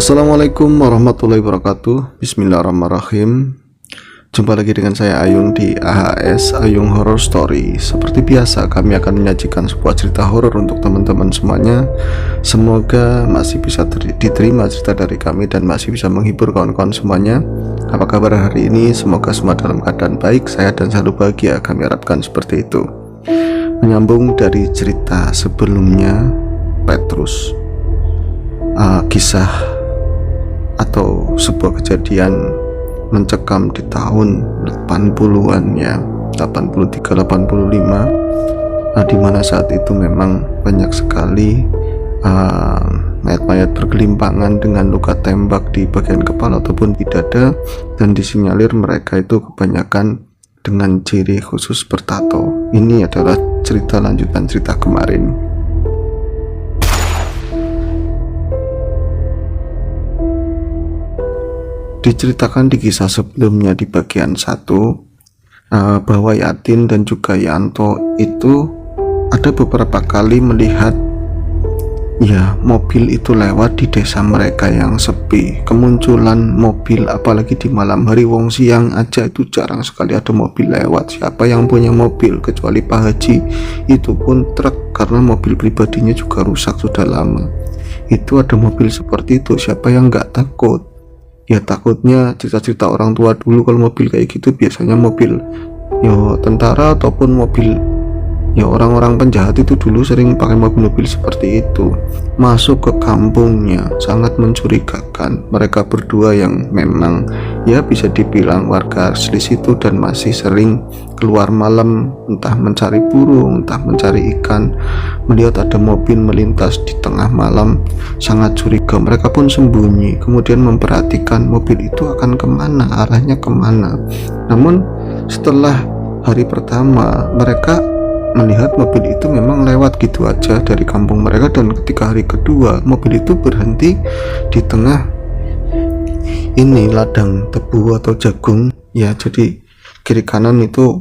Assalamualaikum warahmatullahi wabarakatuh. Bismillahirrahmanirrahim. Jumpa lagi dengan saya Ayung di AHS Ayung Horror Story. Seperti biasa, kami akan menyajikan sebuah cerita horor untuk teman-teman semuanya. Semoga masih bisa diterima cerita dari kami dan masih bisa menghibur kawan-kawan semuanya. Apa kabar hari ini? Semoga semua dalam keadaan baik, sehat dan selalu bahagia. Kami harapkan seperti itu. Menyambung dari cerita sebelumnya, Petrus, kisah atau sebuah kejadian mencekam di tahun 80-an ya, 83-85, di mana saat itu memang banyak sekali mayat-mayat bergelimpangan dengan luka tembak di bagian kepala ataupun di dada, dan disinyalir mereka itu kebanyakan dengan ciri khusus bertato. Ini adalah cerita lanjutan cerita kemarin. Diceritakan di kisah sebelumnya di bagian 1 bahwa Yatin dan juga Yanto itu ada beberapa kali melihat ya mobil itu lewat di desa mereka yang sepi. Kemunculan mobil apalagi di malam hari, wong siang aja itu jarang sekali ada mobil lewat. Siapa yang punya mobil kecuali Pak Haji, itu pun truk karena mobil pribadinya juga rusak sudah lama. Itu ada mobil seperti itu, siapa yang nggak takut? Ya takutnya cerita-cerita orang tua dulu, kalau mobil kayak gitu biasanya mobil tentara ataupun mobil orang-orang penjahat itu dulu sering pakai mobil-mobil seperti itu masuk ke kampungnya. Sangat mencurigakan. Mereka berdua yang memang ya bisa dibilang warga asli situ dan masih sering keluar malam, entah mencari burung, entah mencari ikan. Melihat ada mobil melintas di tengah malam, sangat curiga. Mereka pun sembunyi, kemudian memperhatikan mobil itu akan kemana, arahnya kemana. Namun setelah hari pertama, mereka melihat mobil itu memang lewat gitu aja dari kampung mereka, dan ketika hari kedua mobil itu berhenti di tengah ini ladang tebu atau jagung ya. Jadi kiri kanan itu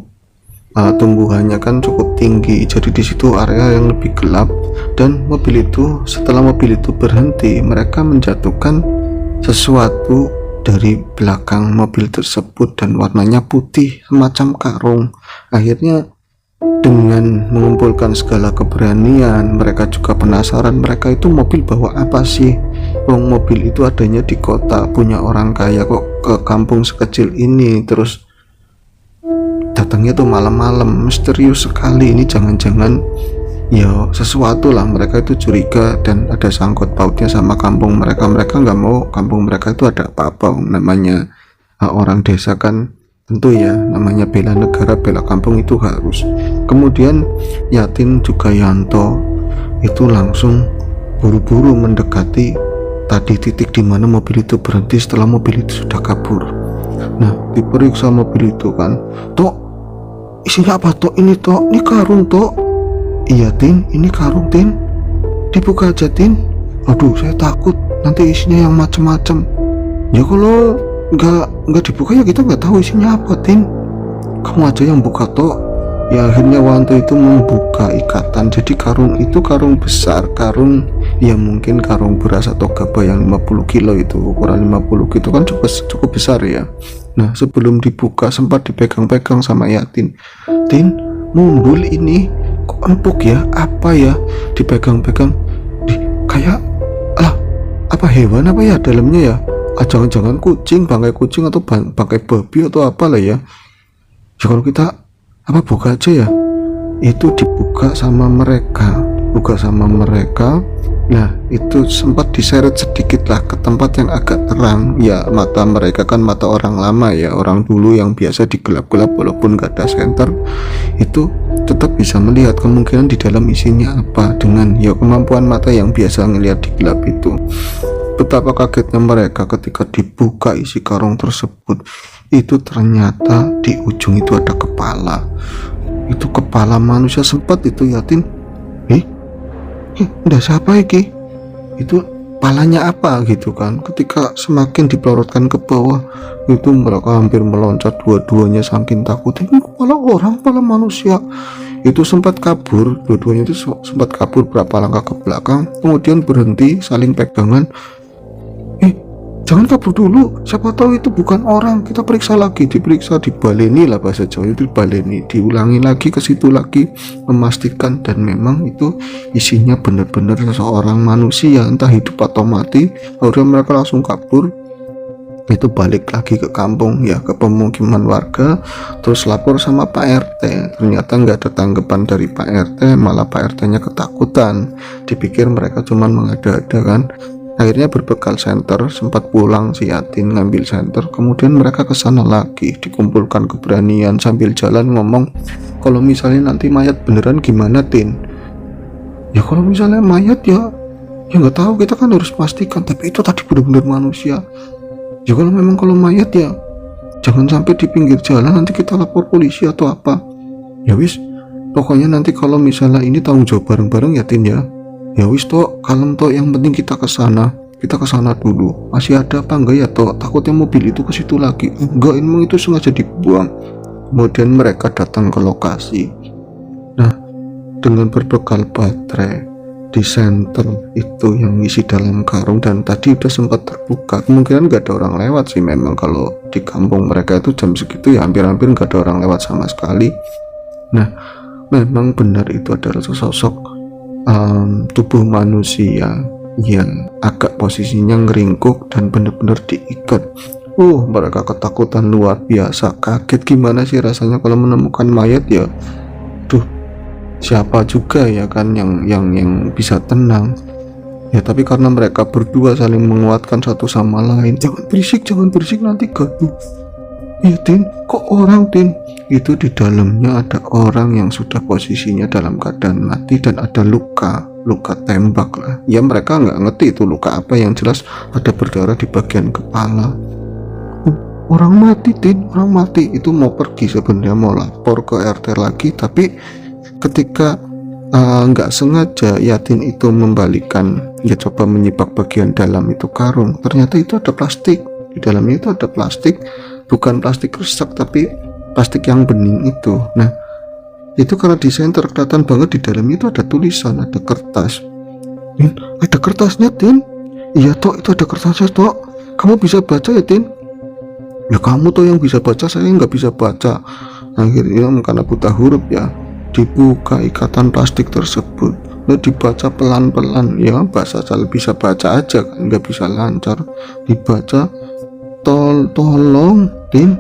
tumbuhannya kan cukup tinggi, jadi di situ area yang lebih gelap. Dan mobil itu, setelah mobil itu berhenti, mereka menjatuhkan sesuatu dari belakang mobil tersebut dan warnanya putih semacam karung. Akhirnya dengan mengumpulkan segala keberanian, mereka juga penasaran, mereka itu mobil bawa apa sih? Mobil itu adanya di kota, punya orang kaya, kok ke kampung sekecil ini terus datangnya tuh malam-malam, misterius sekali. Ini jangan-jangan ya sesuatu lah. Mereka itu curiga dan ada sangkut pautnya sama kampung mereka. Mereka nggak mau kampung mereka itu ada apa-apa. Namanya orang desa kan tentu ya, namanya bela negara, bela kampung itu harus. Kemudian Yatin juga Yanto itu langsung buru-buru mendekati tadi titik di mana mobil itu berhenti setelah mobil itu sudah kabur. Nah, diperiksa mobil itu kan, Tok, isinya apa Tok? Ini Tok, ini karung Tok. Iya Tin, ini karung Tin, dibuka aja Tin. Aduh, saya takut nanti isinya yang macem-macem. Ya kalau nggak dibuka ya kita nggak tahu isinya apa Tin, kamu aja yang buka Tok. Ya akhirnya Wanto itu membuka ikatan. Jadi karung itu karung besar, karung ya mungkin karung beras atau gabah yang 50 kilo itu, ukuran 50 gitu kan cukup besar ya. Nah sebelum dibuka sempat dipegang-pegang sama Yatin. Tin, mumbul ini kok empuk ya, apa ya? Dipegang-pegang, kayak apa hewan apa ya dalamnya ya? Jangan-jangan kucing, bangkai kucing atau bangkai babi atau apalah ya. Ya kalau kita buka aja ya. Itu dibuka sama mereka, Nah itu sempat diseret sedikit lah ke tempat yang agak terang ya. Mata mereka kan mata orang lama ya, orang dulu yang biasa digelap-gelap walaupun gak ada senter, itu tetap bisa melihat kemungkinan di dalam isinya apa dengan ya kemampuan mata yang biasa ngelihat di gelap itu. Betapa kagetnya mereka ketika dibuka isi karung tersebut. Itu ternyata di ujung itu ada kepala. Itu kepala manusia. Sempat itu Yatin, udah siapa iki? Itu palanya apa gitu kan. Ketika semakin dipelorotkan ke bawah, itu mereka hampir meloncat dua-duanya saking takut. Ini kepala orang, kepala manusia. Itu sempat kabur, dua-duanya itu sempat kabur berapa langkah ke belakang, kemudian berhenti saling pegangan. Jangan kabur dulu, siapa tahu itu bukan orang, kita periksa lagi, diperiksa, dibaleni lah bahasa Jawa itu, dibaleni, diulangi lagi ke situ lagi, memastikan dan memang itu isinya benar-benar seseorang manusia, entah hidup atau mati. Akhirnya mereka langsung kabur, itu balik lagi ke kampung ya, ke pemukiman warga, terus lapor sama Pak RT. Ternyata nggak ada tanggapan dari Pak RT, malah Pak RT-nya ketakutan, dipikir mereka cuman mengada-ada kan. Akhirnya berbekal senter, sempat pulang si Yatin ngambil senter, kemudian mereka ke sana lagi, dikumpulkan keberanian sambil jalan ngomong, kalau misalnya nanti mayat beneran gimana Tin? Ya kalau misalnya mayat ya nggak tahu, kita kan harus pastikan, tapi itu tadi benar-benar manusia. Ya kalau mayat ya jangan sampai di pinggir jalan, nanti kita lapor polisi atau apa. Ya wis, pokoknya nanti kalau misalnya ini tanggung jawab bareng-bareng ya Tin ya. Ya wis toh, kalem toh, yang penting kita ke sana dulu. Masih ada apa enggak ya toh, takutnya mobil itu ke situ lagi. Enggak, emang itu sengaja dibuang. Kemudian mereka datang ke lokasi. Nah, dengan berbekal baterai di senter itu yang isi dalam karung, dan tadi udah sempat terbuka, kemungkinan nggak ada orang lewat sih. Memang kalau di kampung mereka itu jam segitu ya hampir-hampir nggak ada orang lewat sama sekali. Nah, memang benar itu adalah sosok tubuh manusia yang agak posisinya ngeringkuk dan benar-benar diikat. Mereka ketakutan luar biasa, kaget gimana sih rasanya kalau menemukan mayat ya. Duh, siapa juga ya kan yang bisa tenang ya, tapi karena mereka berdua saling menguatkan satu sama lain, jangan berisik nanti gaduh. Ya Tin, kok orang Tin? Itu di dalamnya ada orang yang sudah posisinya dalam keadaan mati dan ada luka tembak lah. Ya mereka nggak ngerti itu luka apa, yang jelas ada berdarah di bagian kepala. Orang mati Tin, orang mati. Itu mau pergi sebenarnya, mau lapor ke RT lagi, tapi ketika nggak sengaja Yatin itu membalikan, ya coba menyibak bagian dalam itu karung, ternyata itu ada plastik. Di dalamnya itu ada plastik, bukan plastik rusak tapi plastik yang bening itu. Nah, itu karena di senter kelihatan banget di dalamnya itu ada tulisan, ada kertas. Tin, ada kertasnya Tin. Iya toh, itu ada kertasnya toh. Kamu bisa baca ya Tin? Ya kamu tuh yang bisa baca, saya nggak bisa baca. Akhirnya karena buta huruf ya, dibuka ikatan plastik tersebut, nah dibaca pelan-pelan ya, bahasa saya bisa baca aja kan, nggak bisa lancar. Dibaca, tolong Tin,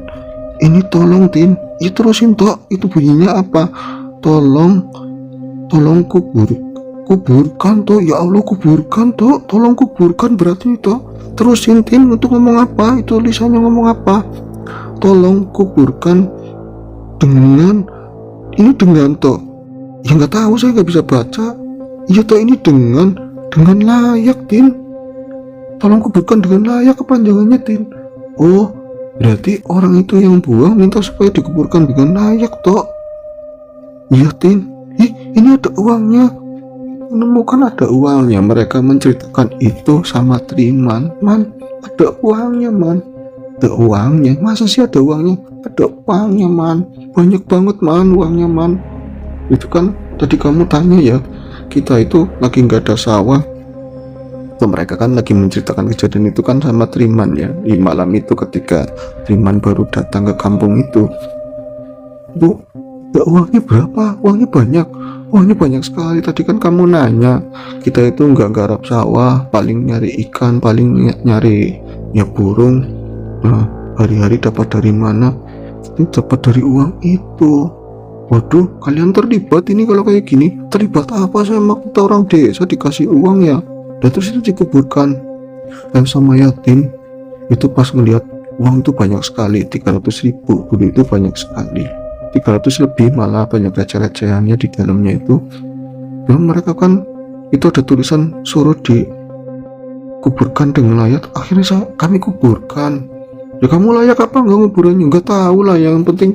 ini tolong Tin. Ya terusin toh, itu bunyinya apa? Tolong kuburkan toh. Ya Allah, kuburkan toh, tolong kuburkan berarti toh. Terusin Tin, untuk ngomong apa? Itu tulisannya ngomong apa? Tolong kuburkan dengan toh. Ya nggak tahu, saya nggak bisa baca. Iya toh, ini dengan layak Tin. Tolong kuburkan dengan layak, kepanjangannya Tin. Oh, berarti orang itu yang buang minta supaya dikuburkan dengan layak toh. Iya Tin. Ini ada uangnya. Menemukan ada uangnya. Mereka menceritakan itu sama Triman. Man, ada uangnya Man. Ada uangnya. Masa sih ada uangnya? Ada uangnya Man. Banyak banget Man uangnya Man. Itu kan tadi kamu tanya ya, kita itu lagi nggak ada sawah. Mereka kan lagi menceritakan kejadian itu kan sama Triman ya, di malam itu ketika Triman baru datang ke kampung itu. Bu, ya uangnya berapa? Uangnya banyak sekali. Tadi kan kamu nanya, kita itu nggak garap sawah, paling nyari ikan, paling nyari ya burung. Nah, hari-hari dapat dari mana? Ini dapat dari uang itu. Waduh, kalian terlibat ini kalau kayak gini. Terlibat apa? Saya kita orang desa dikasih uang ya, dan terus itu dikuburkan. Dan sama Yatin itu pas ngelihat uang itu banyak sekali, 300.000 dulu itu banyak sekali, 300 lebih malah, banyak receh-recehannya di dalamnya itu. Dan mereka kan itu ada tulisan suruh dikuburkan dengan layak. Akhirnya kami kuburkan. Ya kamu layak apa enggak nguburannya? Enggak tahu lah, yang penting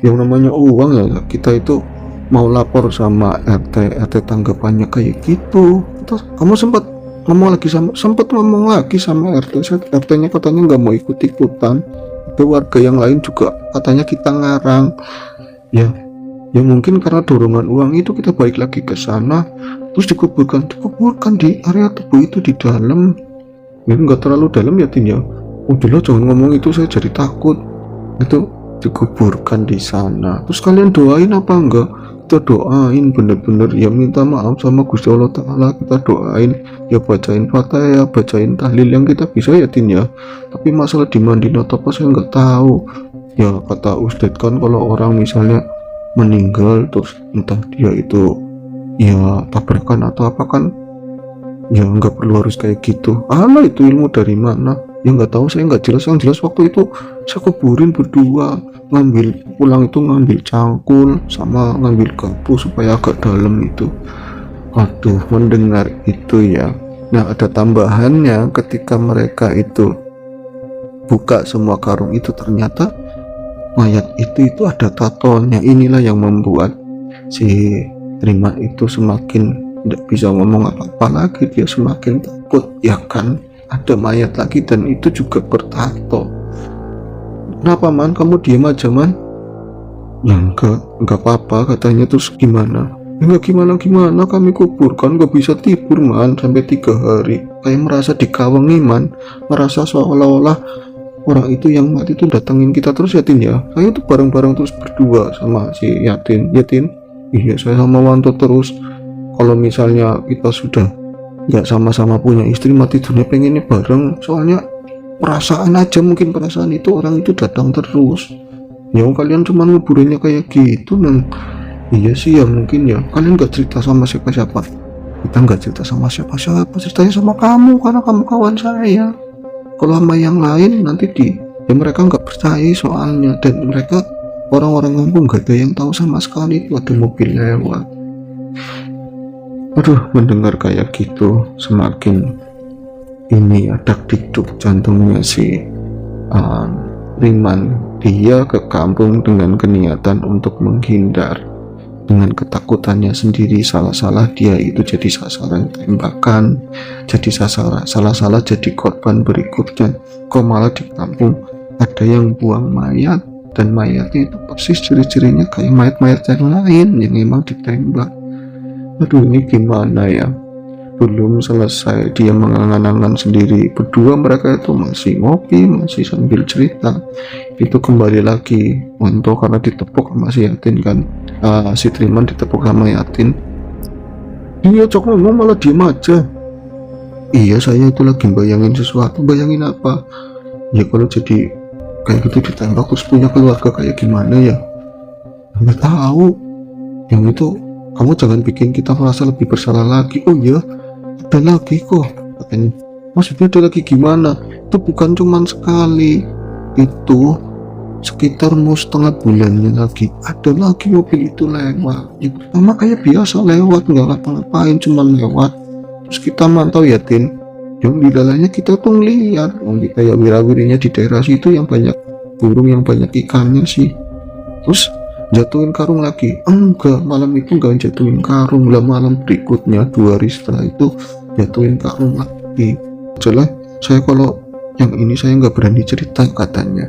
yang namanya uang ya. Kita itu mau lapor sama RT tanggapannya kayak gitu. Terus kamu sempat ngomong lagi sama RT-nya katanya nggak mau ikut-ikutan. Ada warga yang lain juga katanya kita ngarang. Ya mungkin karena dorongan uang itu kita balik lagi ke sana, terus dikuburkan di area tubuh itu di dalam. Ini nggak terlalu dalam ya Tin ya. udahlah jangan ngomong itu, saya jadi takut. Itu dikuburkan di sana. Terus kalian doain apa enggak? Kita doain bener-bener ya, minta maaf sama Gusti Allah Ta'ala, kita doain ya, bacain fatihah ya, bacain tahlil yang kita bisa ya Tin ya. Tapi masalah dimandiin atau apa saya nggak tahu ya. Kata Ustadz kan kalau orang misalnya meninggal terus entah dia itu ya tabrakan atau apa kan ya nggak perlu harus kayak gitu. Alah, itu ilmu dari mana ya nggak tahu, saya nggak jelas. Yang jelas waktu itu saya kuburin berdua, ngambil pulang itu ngambil cangkul sama ngambil garpu supaya agak dalam itu. Waduh, mendengar itu ya, nah ada tambahannya ketika mereka itu buka semua karung itu, ternyata mayat itu ada tatonya. Inilah yang membuat si Triman itu semakin tidak bisa ngomong apa-apa lagi, dia semakin takut ya kan, ada mayat lagi dan itu juga bertato. Kenapa Man, kamu diem aja Man? Ya enggak apa-apa katanya. Terus gimana? Ya enggak gimana, kami kuburkan gak bisa tidur Man sampai 3 hari, kayak merasa dikawangi Man, merasa seolah-olah orang itu yang mati itu datengin kita terus ya Tin ya. Saya tuh bareng-bareng terus berdua sama si Yatin. Iya, saya sama Wanto terus. Kalau misalnya kita sudah nggak sama-sama punya istri, mati dunia pengennya bareng. Soalnya perasaan aja, mungkin perasaan itu orang itu datang terus. Ya kalian cuma nguburinnya kayak gitu dan iya sih ya, mungkin ya kalian nggak cerita sama siapa-siapa. Kita nggak cerita sama siapa-siapa, ceritanya sama kamu karena kamu kawan saya. Kalau sama yang lain nanti ya mereka nggak percaya soalnya, dan mereka orang-orang kampung nggak ada yang tahu sama sekali itu ada mobil lewat. Aduh, mendengar kayak gitu semakin ini ya, dak-dikduk jantungnya si Riman. Dia ke kampung dengan keniatan untuk menghindar. Dengan ketakutannya sendiri, salah-salah dia itu jadi sasaran tembakan, jadi salah-salah jadi korban berikutnya. Kok malah di kampung ada yang buang mayat, dan mayatnya itu persis ciri-cirinya kayak mayat-mayat yang lain yang memang ditembak. Aduh, ini gimana ya? Belum selesai dia mengangan-angan sendiri, berdua mereka itu masih ngopi, masih sambil cerita. Itu kembali lagi Wanto karena ditepuk sama si Yatin kan, si Triman ditepuk sama Yatin. Iya cok ngomong malah diem aja. Iya, saya itu lagi bayangin sesuatu. Bayangin apa? Ya kalau jadi kayak gitu ditembak terus punya keluarga kayak gimana ya? Nggak tahu. Yang itu kamu jangan bikin kita merasa lebih bersalah lagi. Oh iya, ada lagi kok katanya. Maksudnya ada lagi gimana? Itu bukan cuman sekali, itu sekitar mau setengah bulannya lagi ada lagi mobil itu lewat. Ya pertama kayak biasa lewat, nggak ngapa-ngapain, cuman lewat. Terus kita mantau ya Tin, yang di dalamnya kita tuh ngeliat kayak wirawirinya di daerah situ yang banyak burung, yang banyak ikannya sih. Terus jatuhin karung lagi? Enggak, malam itu enggak jatuhin karung lah, malam berikutnya 2 hari setelah itu jatuhin karung lagi. Jelas saya kalau yang ini saya nggak berani cerita katanya.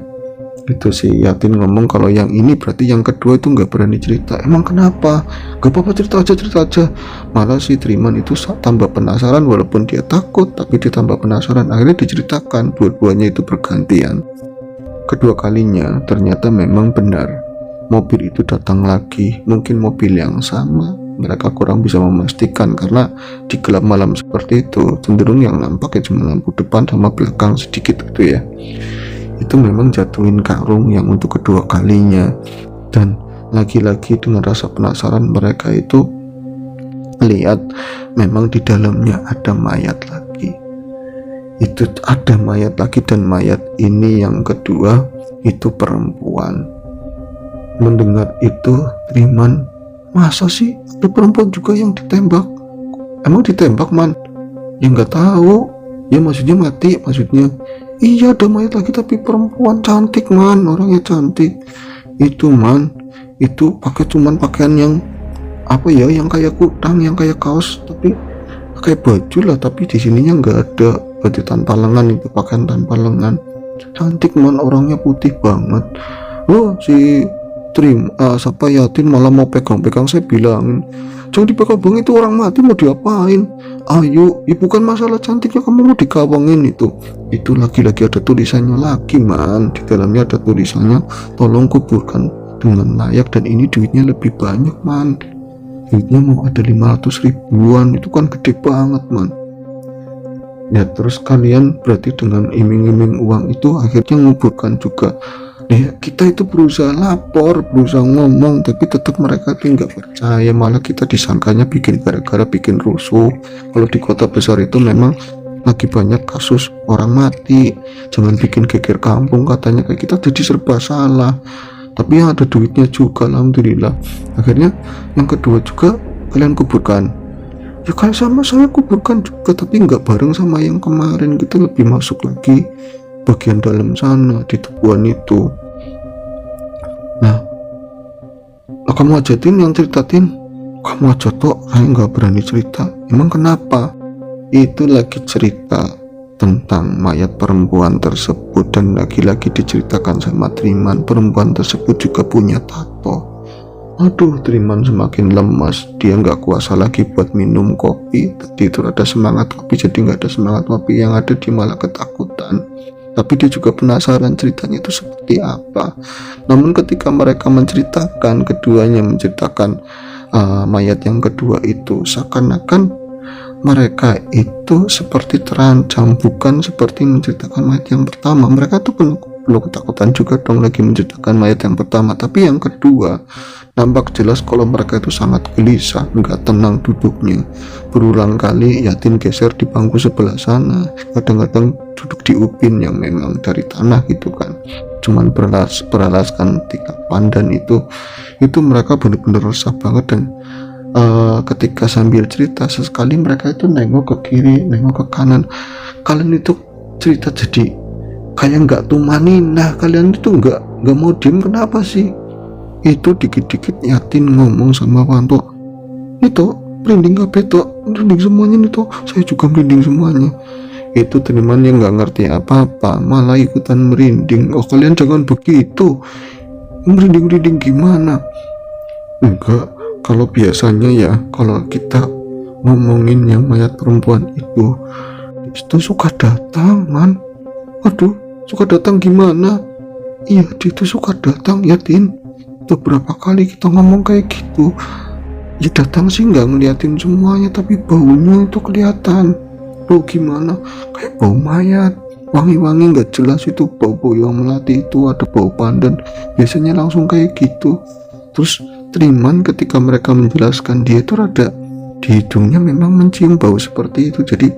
Itu si Yatin ngomong kalau yang ini berarti yang kedua itu nggak berani cerita. Emang kenapa? Gak apa-apa, cerita aja. Malah si Triman itu tambah penasaran, walaupun dia takut tapi dia tambah penasaran. Akhirnya diceritakan, dua-duanya itu bergantian. Kedua kalinya ternyata memang benar, mobil itu datang lagi, mungkin mobil yang sama. Mereka kurang bisa memastikan karena di gelap malam seperti itu cenderung yang nampaknya cuma lampu depan sama belakang sedikit gitu ya. Itu memang jatuhin karung yang untuk kedua kalinya, dan lagi-lagi dengan rasa penasaran mereka itu lihat memang di dalamnya ada mayat lagi. Itu ada mayat lagi, dan mayat ini yang kedua itu perempuan. Mendengar itu Triman, masa sih ada perempuan juga yang ditembak? Emang ditembak Man? Ya nggak tahu ya, maksudnya mati maksudnya. Iya ada mayat lagi tapi perempuan, cantik Man, orangnya cantik. Itu Man, itu cuman pakaian yang apa ya, yang kayak kutang, yang kayak kaos, tapi kayak baju lah, tapi di sininya nggak ada baju tanpa lengan, itu pakaian tanpa lengan. Cantik Man, orangnya putih banget. Oh si siapa Yatin malah mau pegang-pegang, saya bilangin jangan dipegabung, itu orang mati mau diapain? Ayo, ya bukan masalah cantiknya kamu mau digawangin itu lagi-lagi ada tulisannya lagi man, di dalamnya ada tulisannya tolong kuburkan dengan layak, dan ini duitnya lebih banyak man, duitnya mau ada 500 ribuan, itu kan gede banget man. Ya terus kalian berarti dengan iming-iming uang itu akhirnya nguburkan juga. Ya kita itu berusaha lapor, berusaha ngomong, tapi tetap mereka tuh nggak percaya, malah kita disangkanya bikin gara-gara bikin rusuh. Kalau di kota besar itu memang lagi banyak kasus orang mati, jangan bikin geger kampung katanya, kayak kita jadi serba salah. Tapi yang ada duitnya juga alhamdulillah. Akhirnya yang kedua juga kalian kuburkan. Ya kan sama saya kuburkan juga, tapi nggak bareng sama yang kemarin, kita lebih masuk lagi bagian dalam sana di tebuan itu. Nah kamu aja Tin yang ceritatin, kamu aja toh, saya nggak berani cerita. Emang kenapa? Itu lagi cerita tentang mayat perempuan tersebut, dan lagi-lagi diceritakan sama Triman, perempuan tersebut juga punya tato. Aduh, Triman semakin lemas, dia nggak kuasa lagi buat minum kopi. Tadi itu ada semangat kopi, jadi nggak ada semangat kopi, yang ada dia malah ketakutan. Tapi dia juga penasaran ceritanya itu seperti apa. Namun ketika mereka menceritakan, keduanya menceritakan mayat yang kedua itu, seakan-akan mereka itu seperti terancam, bukan seperti menceritakan mayat yang pertama. Mereka tuh penuh ketakutan juga dong lagi menceritakan mayat yang pertama, tapi yang kedua nampak jelas kalau mereka itu sangat gelisah, nggak tenang duduknya. Berulang kali Yatin geser di bangku sebelah sana, kadang-kadang duduk di ubin yang memang dari tanah gitu kan, cuman beralaskan tikar pandan. Itu mereka bener-bener resah banget. Dan ketika sambil cerita, sesekali mereka itu nengok ke kiri, nengok ke kanan. Kalian itu cerita jadi kayak nggak tumanin. Nah kalian itu nggak mau diem, kenapa sih? Itu dikit-dikit Yatin ngomong sama Wanto, itu merinding kabeh tok, merinding semuanya nih toh, saya juga merinding semuanya. Itu Triman yang nggak ngerti apa-apa malah ikutan merinding. Oh kalian jangan begitu, merinding gimana? Enggak, kalau biasanya ya kalau kita ngomongin yang mayat perempuan itu suka datang man. Aduh, suka datang gimana? Iya, dia itu suka datang Yatin. Beberapa kali kita ngomong kayak gitu, ya datang sih nggak ngeliatin semuanya, tapi baunya itu kelihatan. Bau gimana? Kayak bau mayat, wangi-wangi nggak jelas, itu bau-bau yang melati, itu ada bau pandan, biasanya langsung kayak gitu. Terus Triman ketika mereka menjelaskan, dia itu rada di hidungnya memang mencium bau seperti itu. Jadi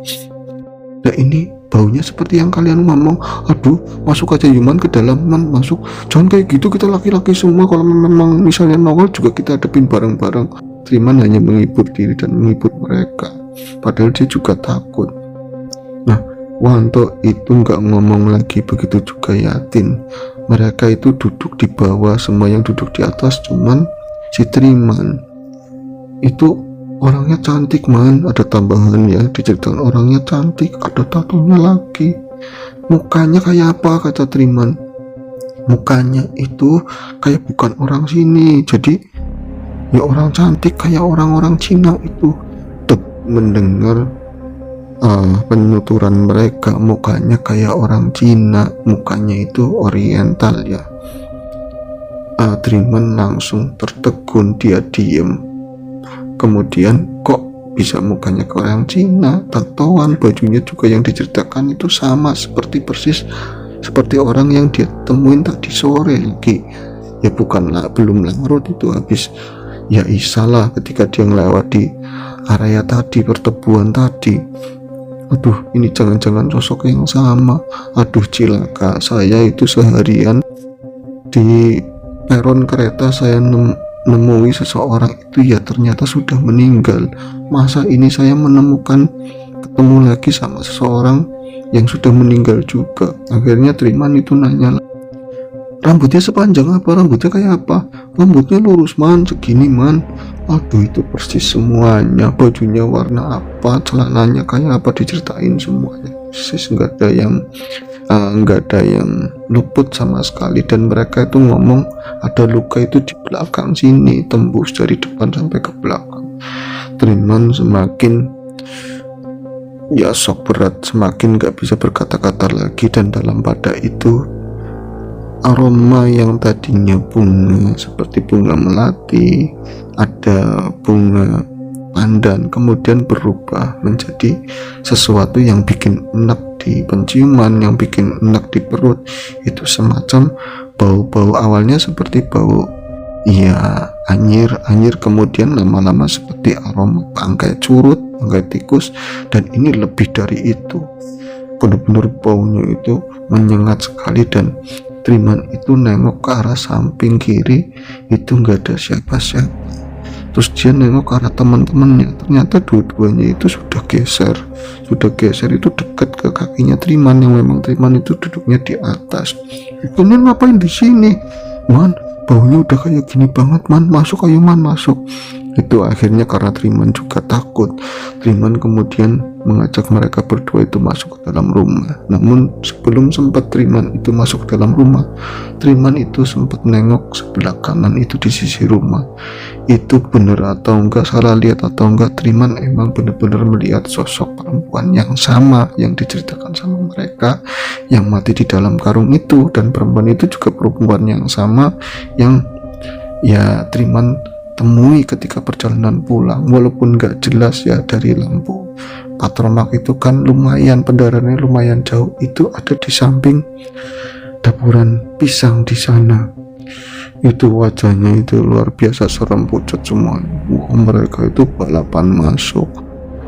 nah ini baunya seperti yang kalian ngomong. Aduh, masuk aja Yuman ke dalam man, masuk. Jangan kayak gitu, kita laki-laki semua, kalau memang misalnya nongol juga kita hadapin bareng-bareng. Triman hanya menghibur diri dan menghibur mereka, padahal dia juga takut. Nah Wanto itu nggak ngomong lagi, begitu juga Yatin. Mereka itu duduk di bawah, semua yang duduk di atas cuman si Triman. Itu orangnya cantik man, ada tambahan ya, diceritakan orangnya cantik, ada tatonya lagi. Mukanya kayak apa kata Triman? Mukanya itu kayak bukan orang sini, jadi ya orang cantik kayak orang-orang Cina itu. Mendengar penuturan mereka, mukanya kayak orang Cina, mukanya itu oriental ya. Triman langsung tertegun, dia diem. Kemudian kok bisa mukanya ke orang Cina, tatoan, bajunya juga yang diceritakan itu sama seperti persis seperti orang yang dia temuin tadi sore lagi. Ya bukanlah, belum larut, itu habis ya isya lah ketika dia ngelewat di area tadi, pertebuan tadi. Aduh, ini jangan-jangan sosok yang sama. Aduh cilaka, saya itu seharian di peron kereta saya menemui seseorang itu, ya ternyata sudah meninggal. Masa ini saya menemukan, ketemu lagi sama seseorang yang sudah meninggal juga. Akhirnya Triman itu nanya, rambutnya sepanjang apa, rambutnya kayak apa? Rambutnya lurus man, segini man. Aduh itu persis semuanya. Bajunya warna apa, celananya kayak apa, diceritain semuanya persis, nggak ada yang luput sama sekali. Dan mereka itu ngomong ada luka itu di belakang sini, tembus dari depan sampai ke belakang. Triman semakin ya sok berat, semakin gak bisa berkata-kata lagi. Dan dalam pada itu aroma yang tadinya bunga seperti bunga melati, ada bunga pandan, kemudian berubah menjadi sesuatu yang bikin enak di penciuman, yang bikin enak di perut. Itu semacam bau-bau, awalnya seperti bau ya anyir, kemudian lama-lama seperti aroma bangkai curut, bangkai tikus. Dan ini lebih dari itu, benar-benar baunya itu menyengat sekali. Dan Triman itu nengok ke arah samping kiri, itu nggak ada siapa-siapa. Terus dia nengok ke arah teman-temannya, ternyata dua-duanya itu sudah geser itu dekat ke kakinya Triman, yang memang Triman itu duduknya di atas. Kalian ngapain di sini, Man? Baunya udah kayak gini banget, Man. Masuk, ayo, Man, masuk. Itu akhirnya karena Triman juga takut, Triman kemudian mengajak mereka berdua itu masuk ke dalam rumah. Namun sebelum sempat Triman itu masuk ke dalam rumah, Triman itu sempat nengok sebelah kanan itu di sisi rumah. Itu bener atau enggak, salah lihat atau enggak, Triman emang bener-bener melihat sosok perempuan yang sama yang diceritakan sama mereka, yang mati di dalam karung itu. Dan perempuan itu juga perempuan yang sama yang ya Triman temui ketika perjalanan pulang. Walaupun gak jelas ya dari lampu patromak itu kan lumayan, pendaraannya lumayan jauh, itu ada di samping dapur pisang di sana. Itu wajahnya itu luar biasa serem, pucat semua. Wah, mereka itu balapan masuk.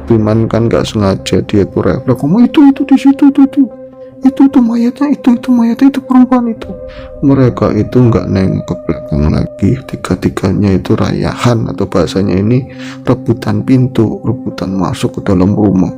Triman kan gak sengaja, dia tuh refleks, kamu itu di situ itu mayatnya, itu mayatnya, itu perempuan itu. Mereka itu nggak nengok ke belakang lagi, tiga-tiganya itu rayahan, atau bahasanya ini rebutan pintu, rebutan masuk ke dalam rumah.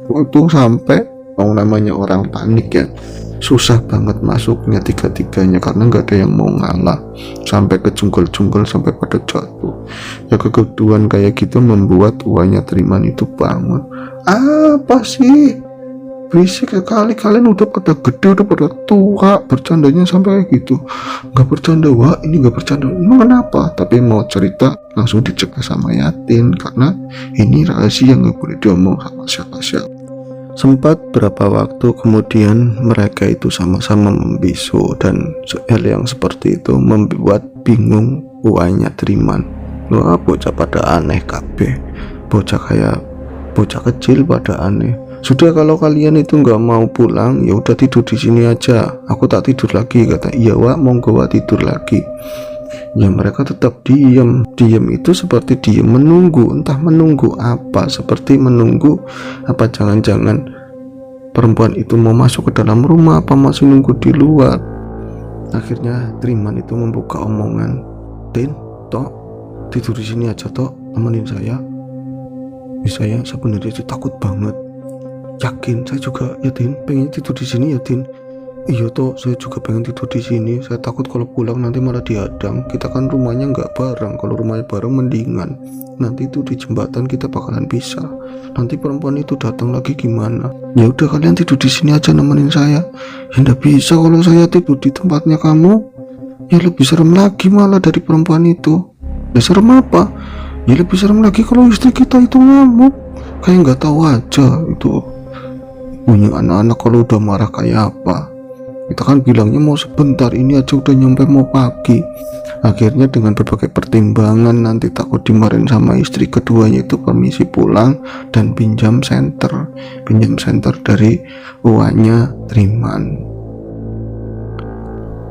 Itu sampai mau namanya orang panik ya, susah banget masuknya tiga-tiganya karena nggak ada yang mau ngalah, sampai ke jungkel-jungkel sampai pada jatuh. Ya kegeduan kayak gitu membuat uanya Triman itu bangun. Apa sih? Berisik sekali, kalian udah pada gede, udah pada tua, bercandanya sampai kayak gitu. Gak bercanda, wah ini gak bercanda, emang kenapa? Tapi mau cerita langsung dicegah sama Yatin, karena ini rahasia yang gak boleh diomong sama siapa-siapa. Sempat berapa waktu kemudian mereka itu sama-sama membisu, dan hal yang seperti itu membuat bingung uanya Triman. Wah, bocah pada aneh kabeh, bocah kayak bocah kecil pada aneh. Sudah, kalau kalian itu nggak mau pulang, ya udah tidur di sini aja. Aku tak tidur lagi, kata. Iya, Wak, monggo Wak tidur lagi. Ya mereka tetap diam itu seperti diam menunggu, entah menunggu apa, seperti menunggu apa jangan-jangan perempuan itu mau masuk ke dalam rumah, apa masih nunggu di luar. Akhirnya Triman itu membuka omongan, Tin, Tok, tidur di sini aja, Tok, temenin saya. Saya sebenarnya itu takut banget. Yakin, saya juga ya Tin, pengen tidur di sini ya Tin. Iya toh, saya juga pengen tidur di sini. Saya takut kalau pulang nanti malah dihadang. Kita kan rumahnya nggak bareng. Kalau rumahnya bareng mendingan. Nanti itu di jembatan kita bakalan pisah. Nanti perempuan itu datang lagi gimana? Ya udah, kalian tidur di sini aja nemenin saya. Ya nggak bisa kalau saya tidur di tempatnya kamu. Ya lebih serem lagi malah dari perempuan itu. Ya serem apa? Ya lebih serem lagi kalau istri kita itu ngamuk. Kayak nggak tahu aja itu. Punya anak-anak kalau udah marah kayak apa. Kita kan bilangnya mau sebentar, ini aja udah nyampe mau pagi. Akhirnya dengan berbagai pertimbangan, nanti takut dimarahin sama istri, keduanya itu permisi pulang dan pinjam senter dari uangnya Triman.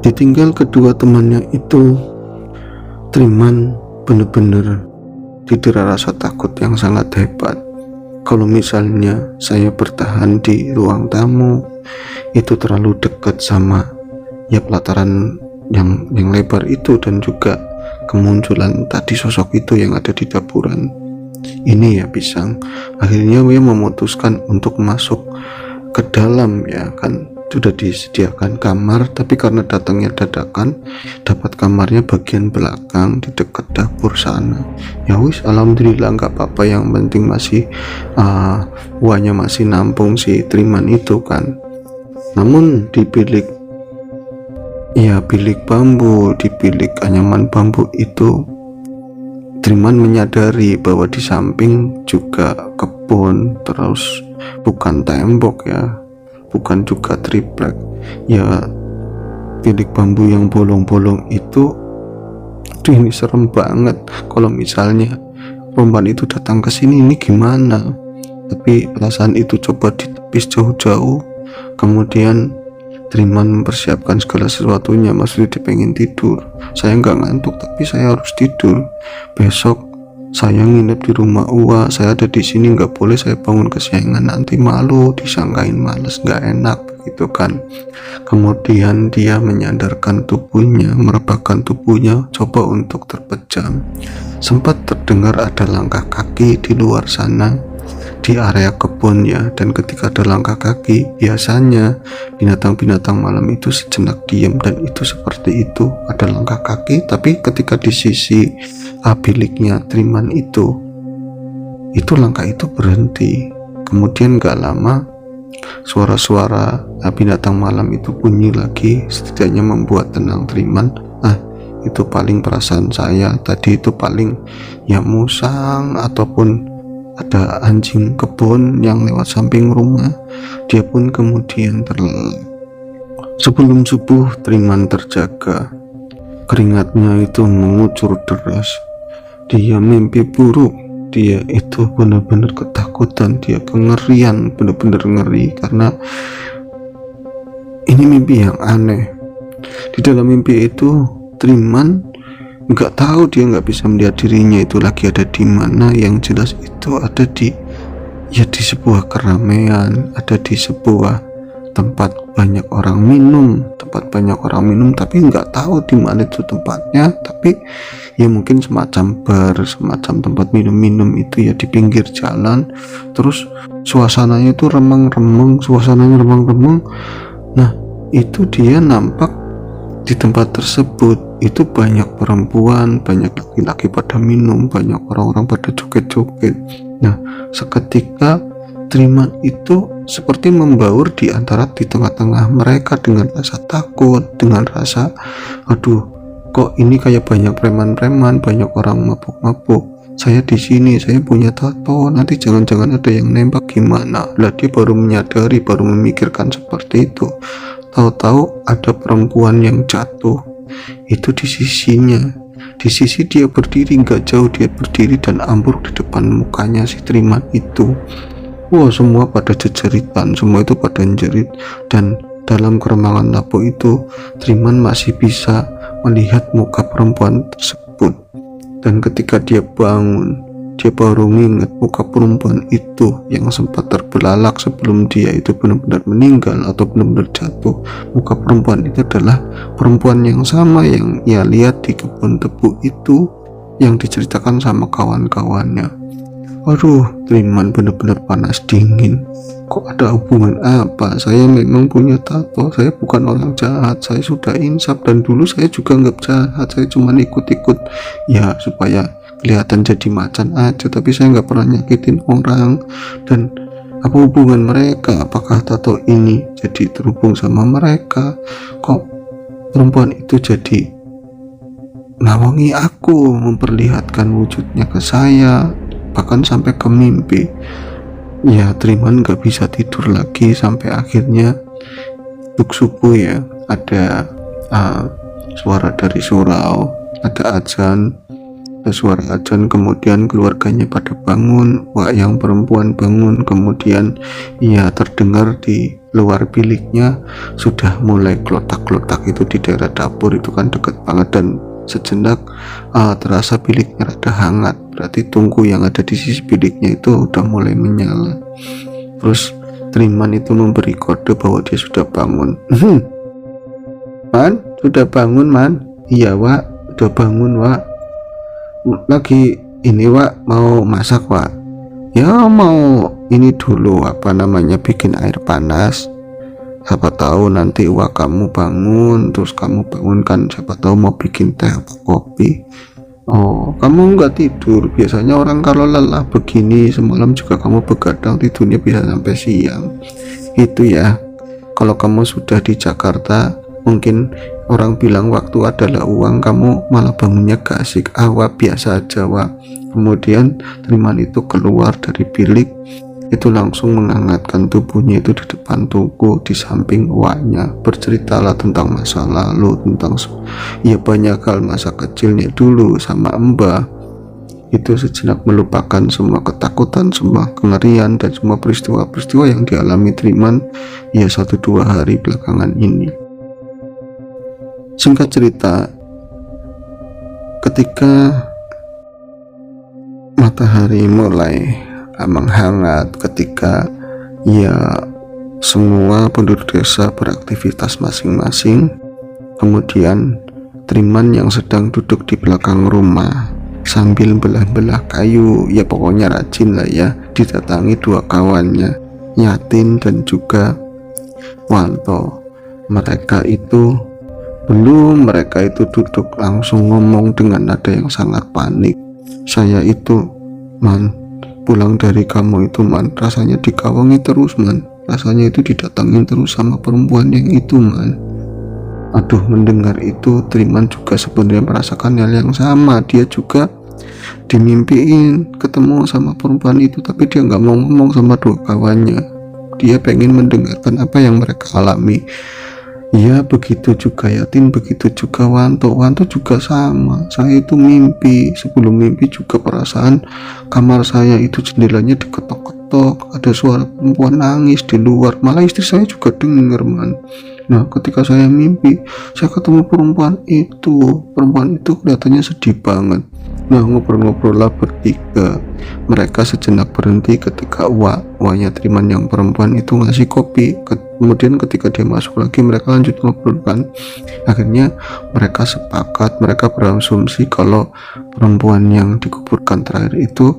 Ditinggal kedua temannya itu, Triman bener-bener didera rasa takut yang sangat hebat. Kalau misalnya saya bertahan di ruang tamu, itu terlalu dekat sama ya pelataran yang lebar itu, dan juga kemunculan tadi sosok itu yang ada di dapuran ini ya pisang. Akhirnya dia memutuskan untuk masuk ke dalam, ya kan sudah disediakan kamar, tapi karena datangnya dadakan, dapat kamarnya bagian belakang di dekat dapur sana. Ya wis, alhamdulillah nggak apa-apa, yang penting masih uangnya masih nampung si Triman itu kan. Namun di bilik bambu, di bilik anyaman bambu itu Triman menyadari bahwa di samping juga kebun, terus bukan tembok ya, bukan juga triplek ya, bilik bambu yang bolong-bolong itu. Aduh, ini serem banget. Kalau misalnya perempuan itu datang ke sini, ini gimana? Tapi perasaan itu coba ditepis jauh-jauh. Kemudian Triman mempersiapkan segala sesuatunya. Maksudnya dia pengen tidur. Saya nggak ngantuk, tapi saya harus tidur. Besok saya nginep di rumah Uwa. Saya ada di sini, nggak boleh saya bangun kesiangan, nanti malu, disangkain males, nggak enak begitu kan. Kemudian dia menyadarkan tubuhnya, merebahkan tubuhnya, coba untuk terpejam. Sempat terdengar ada langkah kaki di luar sana, di area kebun ya. Dan ketika ada langkah kaki, biasanya binatang-binatang malam itu sejenak diam, dan itu seperti itu, ada langkah kaki. Tapi ketika di sisi biliknya Triman itu langkah itu berhenti. Kemudian gak lama suara-suara binatang malam itu bunyi lagi, setidaknya membuat tenang Triman. Itu paling perasaan saya tadi, itu paling ya musang ataupun ada anjing kebun yang lewat samping rumah. Dia pun kemudian terlelap. Sebelum subuh Triman terjaga, keringatnya itu mengucur deras. Dia mimpi buruk, dia itu benar-benar ketakutan, dia kengerian, benar-benar ngeri karena ini mimpi yang aneh. Di dalam mimpi itu Triman nggak tahu, dia nggak bisa melihat dirinya itu lagi ada di mana. Yang jelas itu ada di sebuah keramaian, ada di sebuah tempat banyak orang minum, tapi nggak tahu di mana itu tempatnya. Tapi ya mungkin semacam bar, semacam tempat minum-minum itu ya di pinggir jalan. Terus suasananya itu remang-remang. Nah, itu dia nampak di tempat tersebut itu banyak perempuan, banyak laki-laki pada minum, banyak orang-orang pada joget-joget. Nah, seketika Triman itu seperti membaur di tengah-tengah mereka dengan rasa takut, dengan rasa aduh, kok ini kayak banyak preman-preman, banyak orang mabuk-mabuk. Saya di sini, saya punya tato, nanti jangan-jangan ada yang nembak gimana. Lah, dia baru menyadari, baru memikirkan seperti itu. Tahu-tahu ada perempuan yang jatuh itu di sisinya. Di sisi dia berdiri, nggak jauh dia berdiri, dan ambruk di depan mukanya si Triman itu. Wah, semua pada jejeritan, semua itu pada jerit. Dan dalam keremangan lapu itu Triman masih bisa melihat muka perempuan tersebut. Dan ketika dia bangun, dia baru mengingat muka perempuan itu yang sempat terbelalak sebelum dia itu benar-benar meninggal atau benar-benar jatuh. Muka perempuan itu adalah perempuan yang sama yang ia lihat di kebun tebu itu, yang diceritakan sama kawan-kawannya. Aduh, Triman benar-benar panas dingin. Kok ada hubungan apa? Saya memang punya tato, saya bukan orang jahat, saya sudah insaf, dan dulu saya juga nggak jahat, saya cuma ikut-ikut ya supaya kelihatan jadi macan aja, tapi saya nggak pernah nyakitin orang. Dan apa hubungan mereka? Apakah tato ini jadi terhubung sama mereka? Kok perempuan itu jadi nawangi aku, memperlihatkan wujudnya ke saya, bahkan sampai ke mimpi. Ya, Triman nggak bisa tidur lagi sampai akhirnya untuk subuh ya, ada suara dari surau, ada azan, ada suara azan. Kemudian keluarganya pada bangun, yang perempuan bangun. Kemudian ia terdengar di luar biliknya sudah mulai klotak-klotak itu di daerah dapur itu kan dekat banget, dan sejenak terasa biliknya rada hangat, berarti tungku yang ada di sisi biliknya itu udah mulai menyala. Terus Triman itu memberi kode bahwa dia sudah bangun. Man, sudah bangun man? Iya Wak, udah bangun Wak. Lagi ini Wak, mau masak Wak? Ya mau ini dulu, apa namanya, bikin air panas. Siapa tahu nanti Wak kamu bangun, terus kamu bangunkan, siapa tahu mau bikin teh atau kopi. Oh, kamu nggak tidur? Biasanya orang kalau lelah begini semalam juga kamu begadang, tidurnya bisa sampai siang. Itu ya, kalau kamu sudah di Jakarta mungkin orang bilang waktu adalah uang, kamu malah bangunnya gak asik, awak biasa aja wah. Kemudian Triman itu keluar dari bilik itu langsung menghangatkan tubuhnya itu di depan toko di samping uaknya, berceritalah tentang masa lalu, tentang ya banyak hal masa kecilnya dulu sama Mbah. Itu sejenak melupakan semua ketakutan, semua kengerian, dan semua peristiwa-peristiwa yang dialami Triman ya 1-2 hari belakangan ini. Singkat cerita, ketika matahari mulai menghangat, ketika ya semua penduduk desa beraktivitas masing-masing, kemudian Triman yang sedang duduk di belakang rumah sambil belah-belah kayu, ya pokoknya rajin lah ya, didatangi 2 kawannya, Yatin dan juga Wanto. Mereka itu duduk langsung ngomong dengan nada yang sangat panik. Saya itu, Man, pulang dari kamu itu, Man, rasanya dikawangi terus, Man, rasanya itu didatangin terus sama perempuan yang itu, Man. Aduh, mendengar itu Triman juga sebenarnya merasakan hal yang sama. Dia juga dimimpiin ketemu sama perempuan itu, tapi dia nggak mau ngomong sama 2 kawannya. Dia pengen mendengarkan apa yang mereka alami. Ya begitu juga Yatin, begitu juga Wanto juga sama. Saya itu mimpi, sebelum mimpi juga perasaan kamar saya itu jendelanya diketok-ketok, ada suara perempuan nangis di luar, malah istri saya juga dengar, Man. Nah ketika saya mimpi, saya ketemu perempuan itu kelihatannya sedih banget. Nah ngobrol-ngobrol lah bertiga. Mereka sejenak berhenti ketika uaknya Triman yang perempuan itu ngasih kopi. Kemudian ketika dia masuk lagi, mereka lanjut ngobrol kan. Akhirnya mereka sepakat, mereka berasumsi kalau perempuan yang dikuburkan terakhir itu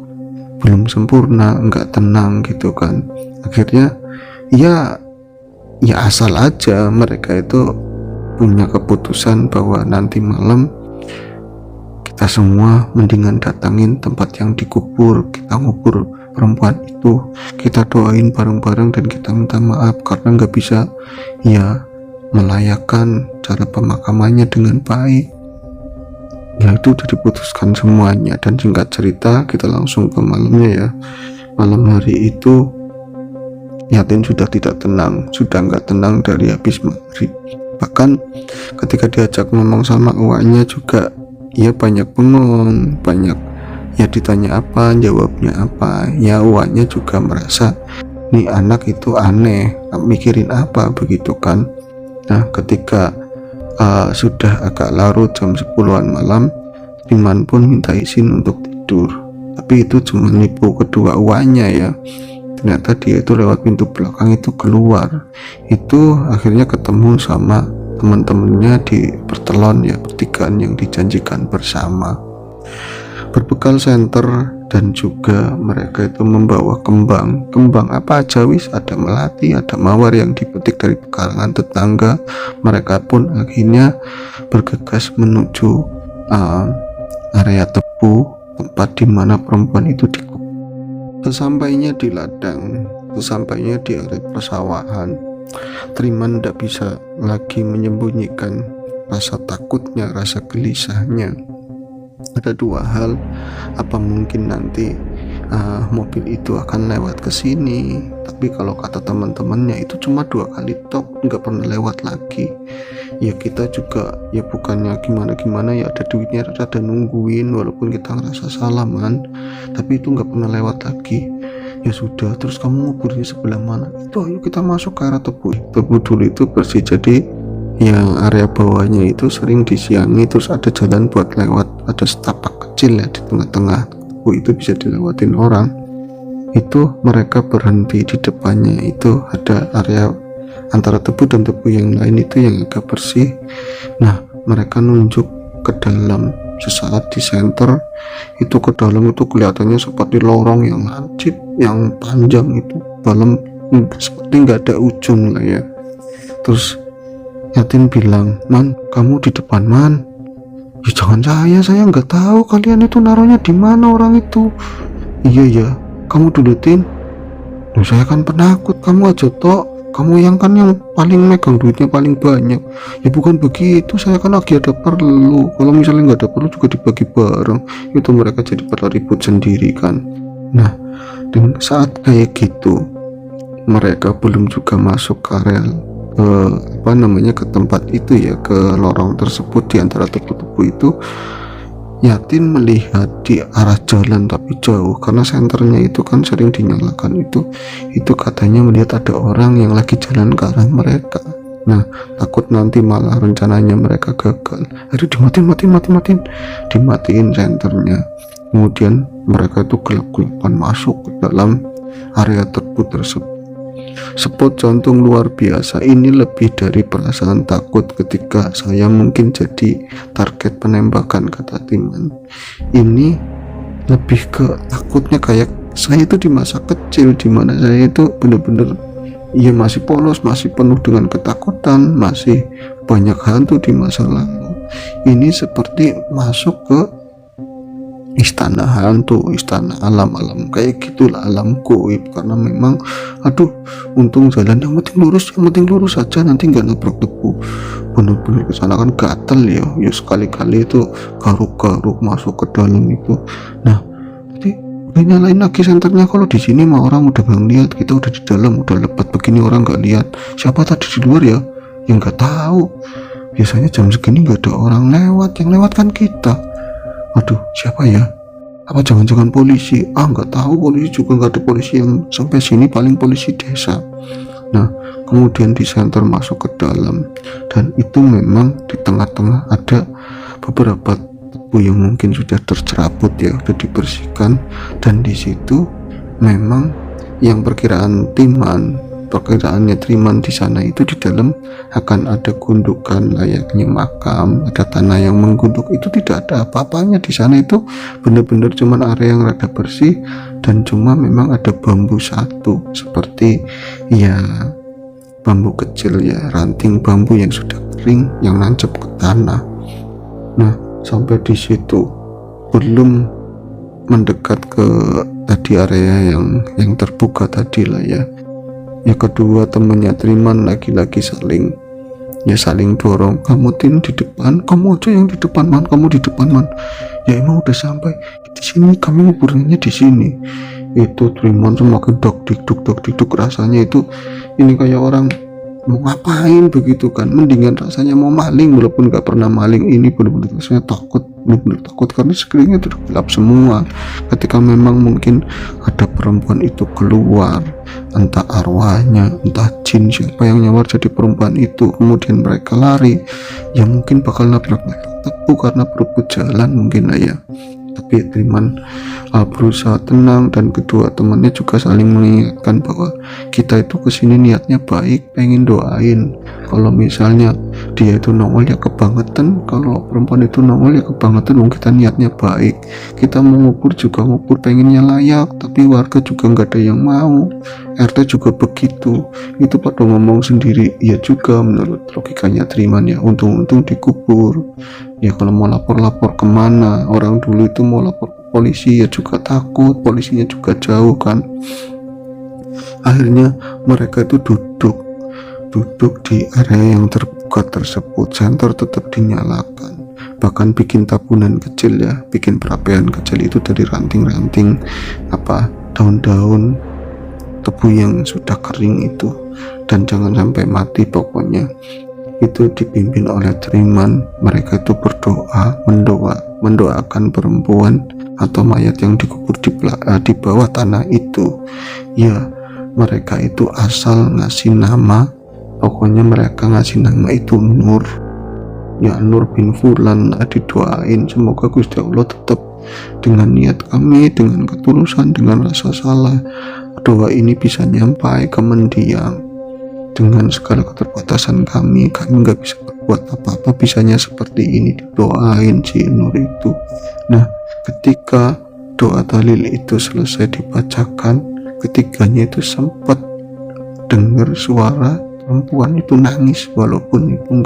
belum sempurna, nggak tenang gitu kan. Akhirnya ya asal aja mereka itu punya keputusan bahwa nanti malam kita semua mendingan datangin tempat yang dikubur, kita ngubur perempuan itu, kita doain bareng-bareng dan kita minta maaf karena nggak bisa ya melayakkan cara pemakamannya dengan baik. Ya itu udah diputuskan semuanya. Dan singkat cerita kita langsung ke malamnya ya. Malam hari itu Yatin sudah tidak tenang, sudah nggak tenang dari habis maghrib. Bahkan ketika diajak ngomong sama uaknya juga ya banyak bengong, banyak ya ditanya apa jawabnya apa. Ya uaknya juga merasa nih anak itu aneh, mikirin apa begitu kan. Nah ketika sudah agak larut jam 10-an malam, Triman pun minta izin untuk tidur, tapi itu cuma nipu kedua uaknya ya. Ternyata dia itu lewat pintu belakang itu keluar, itu akhirnya ketemu sama teman-temannya di pertelon ya, pertigaan yang dijanjikan bersama. Berbekal senter dan juga mereka itu membawa kembang apa aja wis, ada melati, ada mawar yang dipetik dari pekarangan tetangga. Mereka pun akhirnya bergegas menuju area tebu, tempat di mana perempuan itu dikubur. Sesampainya di ladang, sesampainya di area persawahan, Triman tidak bisa lagi menyembunyikan rasa takutnya, rasa gelisahnya. Ada 2 hal, apa mungkin nanti mobil itu akan lewat ke sini, tapi kalau kata teman-temannya itu cuma 2 kali tok, nggak pernah lewat lagi. Ya kita juga ya bukannya gimana-gimana ya, ada duitnya ada nungguin walaupun kita ngerasa salah, Man, tapi itu nggak pernah lewat lagi. Ya sudah, terus kamu nguburnya sebelah mana? Itu ayo kita masuk ke arah tebu dulu itu bersih, jadi yang area bawahnya itu sering disiangi, terus ada jalan buat lewat, ada setapak kecil ya di tengah-tengah tebu itu bisa dilewatin orang. Itu mereka berhenti di depannya, itu ada area antara tebu dan tebu yang lain itu yang agak bersih. Nah mereka nunjuk ke dalam. Sesaat di center itu, ke dalam itu kelihatannya seperti lorong yang lancip, yang panjang itu, dalam seperti nggak ada ujung lah ya. Terus Yatin bilang, Man, kamu di depan, Man. Ya jangan saya nggak tahu kalian itu naruhnya di mana orang itu. Iya ya, kamu dulu Tin. Loh, saya kan penakut, kamu aja tok. kamu yang kan yang paling megang duitnya paling banyak. Ya bukan begitu, saya kan lagi ada perlu, kalau misalnya nggak ada perlu juga dibagi bareng. Itu mereka jadi pada ribut sendiri kan. Nah, dengan saat kayak gitu, mereka belum juga masuk ke area ke tempat itu ya, ke lorong tersebut. Di antara tebu-tebu itu, Yatin melihat di arah jalan tapi jauh, karena senternya itu kan sering dinyalakan, itu katanya melihat ada orang yang lagi jalan ke arah mereka. Nah, takut nanti malah rencananya mereka gagal, akhirnya dimatiin senternya. Kemudian mereka itu gelap-gelapan masuk ke dalam area tebu tersebut. Spot jantung luar biasa. Ini lebih dari perasaan takut ketika saya mungkin jadi target penembakan, kata Timan. Ini lebih ke takutnya kayak saya itu di masa kecil, dimana saya itu bener-bener ya masih polos, masih penuh dengan ketakutan, masih banyak hantu di masa lalu. Ini seperti masuk ke istana hantu, istana alam-alam kayak gitulah, alam goib. Karena memang aduh, untung jalan yang penting lurus saja, nanti nggak nabrak tebu. Bener-bener kesana kan gatel ya sekali-kali itu garuk-garuk masuk ke dalam itu. Nah, jadi udah nyalain lagi senternya. Kalau di sini mah orang udah nggak lihat, kita udah di dalam, udah lebat begini orang nggak lihat. Siapa tadi di luar ya, yang nggak tahu. Biasanya jam segini nggak ada orang lewat, yang lewat kan kita. Aduh, siapa ya? Apa jangan-jangan polisi? Nggak tahu, polisi juga nggak ada polisi yang sampai sini, paling polisi desa. Nah, kemudian di center masuk ke dalam, dan itu memang di tengah-tengah ada beberapa tebu yang mungkin sudah tercerabut ya, sudah dibersihkan. Dan di situ memang yang perkiraannya Triman di sana itu, di dalam akan ada gundukan layaknya makam, ada tanah yang menggunduk. Itu tidak ada apa-apanya di sana, itu benar-benar cuman area yang rada bersih, dan cuma memang ada bambu satu, seperti ya bambu kecil ya, ranting bambu yang sudah kering yang nancep ke tanah. Nah, sampai di situ belum mendekat ke tadi area yang terbuka tadi lah ya. Ya, kedua temannya Triman lagi-lagi saling dorong. Kamu Tin di depan, kamu aja yang di depan man, kamu di depan man. Ya emang udah sampai di sini, kami nguburinnya di sini. Itu Triman semakin dok dikduk rasanya itu ini kayak orang mau ngapain begitu kan. Mendingan rasanya mau maling, walaupun gak pernah maling. Ini benar-benar rasanya takut, benar-benar takut karena sekelilingnya itu gelap semua. Ketika memang mungkin ada perempuan itu keluar, entah arwahnya, entah jin, siapa yang nyawar jadi perempuan itu, kemudian mereka lari, ya mungkin bakal nabrak tebu karena berebut jalan mungkin lah ya. Tapi Triman berusaha tenang, dan kedua temannya juga saling mengingatkan bahwa kita itu kesini niatnya baik, pengen doain. Kalau misalnya dia itu nongol ya kebangetan, kalau perempuan itu nongol ya kebangetan, kita niatnya baik. Kita mau ngubur juga ngubur pengennya layak, tapi warga juga nggak ada yang mau, RT juga begitu. Itu pada ngomong sendiri, ya juga menurut logikanya Triman ya, untung-untung dikubur. Ya kalau mau lapor kemana, orang dulu itu mau lapor ke polisi ya juga takut, polisinya juga jauh kan. Akhirnya mereka itu duduk di area yang terbuka tersebut. Senter tetap dinyalakan, bahkan bikin tabunan kecil ya, bikin perapian kecil itu dari ranting-ranting daun-daun tebu yang sudah kering itu. Dan jangan sampai mati pokoknya. Itu dipimpin oleh Triman. Mereka itu berdoa, mendoakan perempuan atau mayat yang dikubur di bawah tanah itu. Ya, mereka itu asal ngasih nama, pokoknya mereka ngasih nama itu Nur. Ya, Nur bin Fulan. Didoain semoga Gusti Allah tetap dengan niat kami, dengan ketulusan, dengan rasa salah, doa ini bisa nyampai ke mendiang. Dengan segala keterbatasan kami nggak bisa berbuat apa-apa, bisanya seperti ini, didoain si Nur itu. Nah, ketika doa tahlil itu selesai dibacakan, ketiganya itu sempat dengar suara perempuan itu nangis, walaupun itu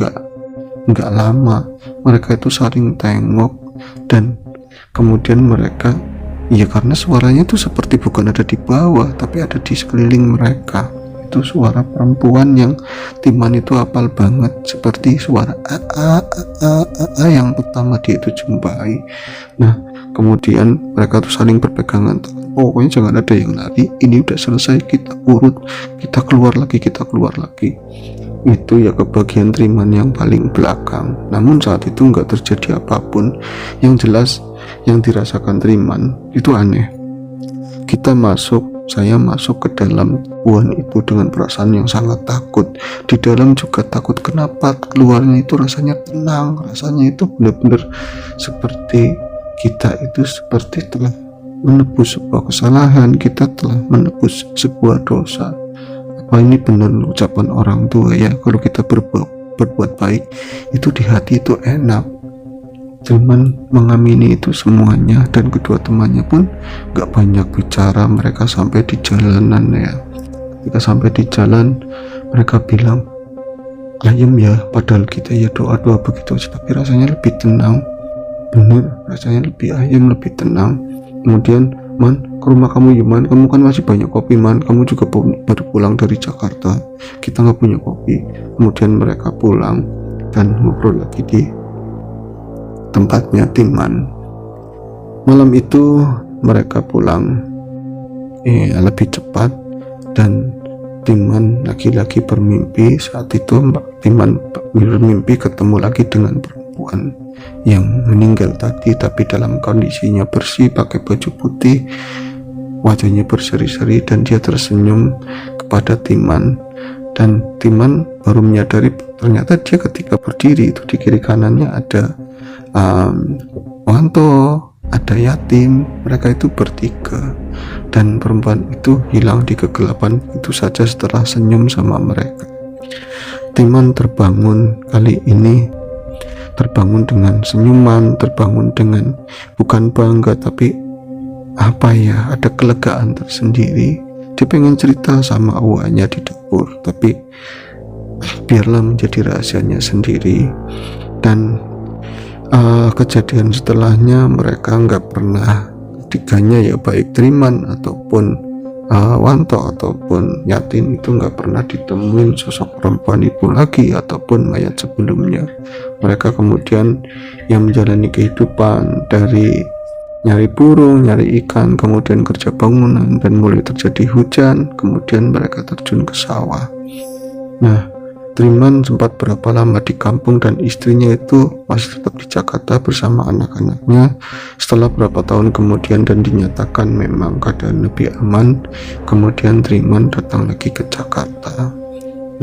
nggak lama. Mereka itu saling tengok, dan kemudian mereka, ya karena suaranya itu seperti bukan ada di bawah tapi ada di sekeliling mereka. itu suara perempuan yang Timan itu hafal banget, seperti suara a yang pertama dia itu jumpai. Nah kemudian mereka tuh saling berpegangan tangan, pokoknya jangan ada yang lari, ini udah selesai, kita urut, kita keluar lagi, kita keluar lagi. Itu ya ke bagian Triman yang paling belakang. Namun saat itu nggak terjadi apapun. Yang jelas yang dirasakan Triman itu aneh. Saya masuk ke dalam tubuhan itu dengan perasaan yang sangat takut. Di dalam juga takut. Kenapa? Keluarnya itu rasanya tenang, rasanya itu benar-benar seperti kita itu seperti telah menebus sebuah kesalahan, kita telah menebus sebuah dosa. Apa ini benar ucapan orang tua ya, kalau kita berbuat baik itu di hati itu enak. Triman mengamini itu semuanya, dan kedua temannya pun gak banyak bicara. Mereka sampai di jalanan ya. Ketika sampai di jalan, mereka bilang ayem ya, padahal kita ya doa-doa begitu aja, tapi rasanya lebih tenang. Bener, rasanya lebih ayem, lebih tenang. Kemudian, Man, ke rumah kamu ya Man, kamu kan masih banyak kopi Man, kamu juga baru pulang dari Jakarta, kita nggak punya kopi. Kemudian mereka pulang dan ngobrol lagi di tempatnya Timan. Malam itu mereka pulang lebih cepat, dan Timan lagi-lagi bermimpi. Saat itu Timan bermimpi ketemu lagi dengan perempuan yang meninggal tadi, tapi dalam kondisinya bersih, pakai baju putih, wajahnya berseri-seri, dan dia tersenyum kepada Timan. Dan Timan baru menyadari ternyata dia ketika berdiri itu di kiri kanannya ada Wanto, ada Yatim. Mereka itu bertiga, dan perempuan itu hilang di kegelapan itu saja setelah senyum sama mereka. Timan terbangun kali ini, terbangun dengan senyuman, terbangun dengan bukan bangga tapi apa ya, ada kelegaan tersendiri. Dia pengen cerita sama awaknya di dapur, tapi biarlah menjadi rahasianya sendiri. Dan kejadian setelahnya mereka nggak pernah, ketiganya ya baik Triman ataupun Wanto ataupun Yatim itu nggak pernah ditemuin sosok perempuan itu lagi ataupun mayat sebelumnya. Mereka kemudian yang menjalani kehidupan dari nyari burung, nyari ikan, kemudian kerja bangunan, dan mulai terjadi hujan, kemudian mereka terjun ke sawah. Nah, Triman sempat berapa lama di kampung, dan istrinya itu masih tetap di Jakarta bersama anak-anaknya. Setelah berapa tahun kemudian dan dinyatakan memang keadaan lebih aman, kemudian Triman datang lagi ke Jakarta.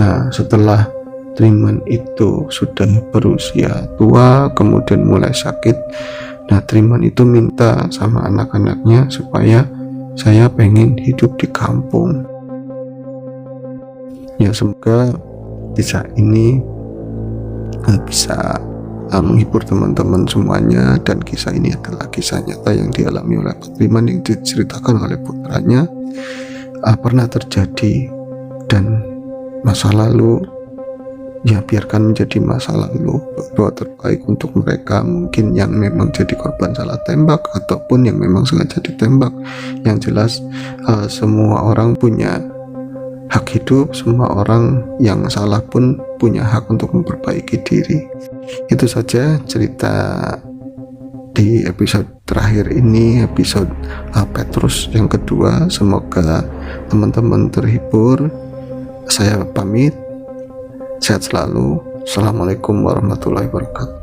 Nah, setelah Triman itu sudah berusia tua, kemudian mulai sakit. Nah, Triman itu minta sama anak-anaknya supaya saya pengen hidup di kampung. Ya, semoga kisah ini bisa menghibur teman-teman semuanya, dan kisah ini adalah kisah nyata yang dialami oleh Pak Triman yang diceritakan oleh putranya. Pernah terjadi, dan masa lalu ya biarkan menjadi masa lalu. Doa terbaik untuk mereka mungkin yang memang jadi korban salah tembak ataupun yang memang sengaja ditembak. Yang jelas semua orang punya hak hidup, semua orang yang salah pun punya hak untuk memperbaiki diri. Itu saja cerita di episode terakhir ini, episode Petrus yang kedua. Semoga teman-teman terhibur. Saya pamit, sehat selalu. Assalamualaikum warahmatullahi wabarakatuh.